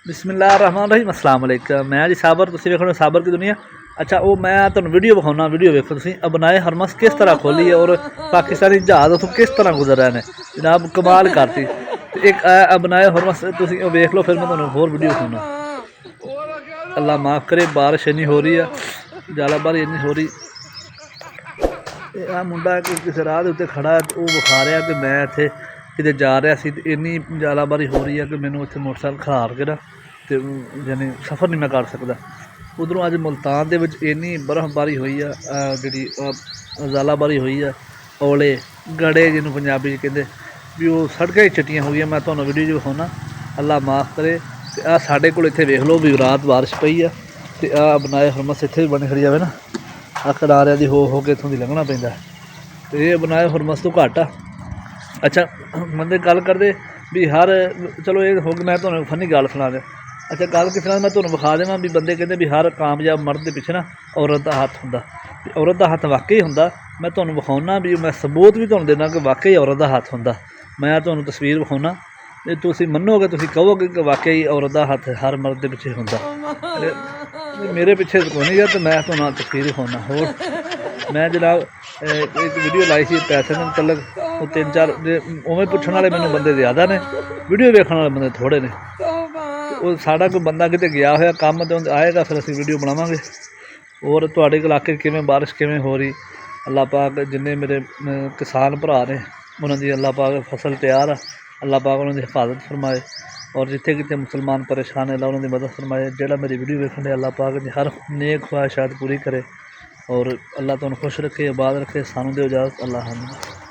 बिस्मिल्लाहिर्रहमानिर्रहीम अस्सलाम वालेकुम। मैं जी साबर, तुसीं वेखो साबर की दुनिया। अच्छा वो मैं तुहानूं वीडियो विखाउना, वीडियो वेखो तुसीं अबनाए हरमस किस तरह खोली है और पाकिस्तानी जहाज़ उतों किस तरह गुजर रहे हैं। जनाब कमाल करती। ते एक अबनाए हरमस तुसीं वेख लो, फिर मैं तुहानूं होर वीडियो विखाउना। अल्लाह माफ़ करे, बारिश इन्नी हो रही है, जालाबारी इन्नी हो रही। आ मुंडा किसी राह के उत्ते खड़ा है, वो विखा रहा कि मैं इत्थे किते जा रहा सी, इन्नी जालाबारी हो रही है कि मैनू इत्थे मोटरसाइकिल खलार के ना तो यानी सफ़र नहीं मैं कर सकता। उधरों अज मुल्तान दे विच इन्नी बर्फबारी हुई है, जी जालाबारी हुई है, ओले गड़े जिन्होंने पंजाबी कहते भी वो सड़कें चिट्टियां हुई है। मैं तुहानूं वीडियो च विखाउना, अल्लाह माफ़ करे। तो आ साडे कोल इत्थे वेख लो भी रात बारिश पई है, तो आ बनाए हरमस इत्थे भी बनी खड़ी जावे ना, आ किनारियां दी हो के इत्थों दी लंघना पैंदा। तो ये बनाए हरमस तो घट आ। अच्छा बंदे गल करते भी हर चलो ये हो गई, मैं तुहानूं फनी गल सुना दें। अच्छा गल किस तरह मैं तुहानूं विखा देवां भी बंदे कहते भी हर कामयाब मर्द के पिछे ना औरत का हत्थ हुंदा। औरत का हत्थ वाकई हुंदा। मैं तुहानूं विखाउना भी, मैं सबूत भी तुहानूं देना कि वाकई औरत का हत्थ हुंदा। मैं तुहानूं तस्वीर विखाउना, जे तुसीं मन्नोगे, तुसीं कहोगे कि वाकई औरत का हत्थ हर मर्द के पिछे हुंदा। मेरे पिछे कोई नहीं गा, तो मैं तुहानूं तस्वीर विखाउना। होर मैं जनाब एक वीडियो लाई सी पैसे के मुतलक, वो 3-4 उवें पुछण वाले मैनूं बंदे ज़्यादा ने, वीडियो वेखण वाले बंदे थोड़े ने। वो साडा कोई बंदा किते गया होया काम ते आएगा, फिर असीं वीडियो बनावांगे। और तुहाडे इलाके किवें बारिश किवें हो रही, अल्लाह पाक जिन्ने मेरे किसान भरा ने उन्हां दी अल्लाह पाक फसल तैयार आ, अल्लाह पाक उन्हां दी हिफाजत फरमाए। और जिथे किते मुसलमान परेशान है, अल्लाह उन्हां दी मदद फरमाए। जेड़ा मेरी वीडियो वेखण दे, अल्लाह पाक दी हर नेक ख्वाहिशात पूरी करे और अल्लाह तुहानूं खुश रखे, आबाद रखे। सानूं दे इजाज़त, अल्लाह हाफ़िज़।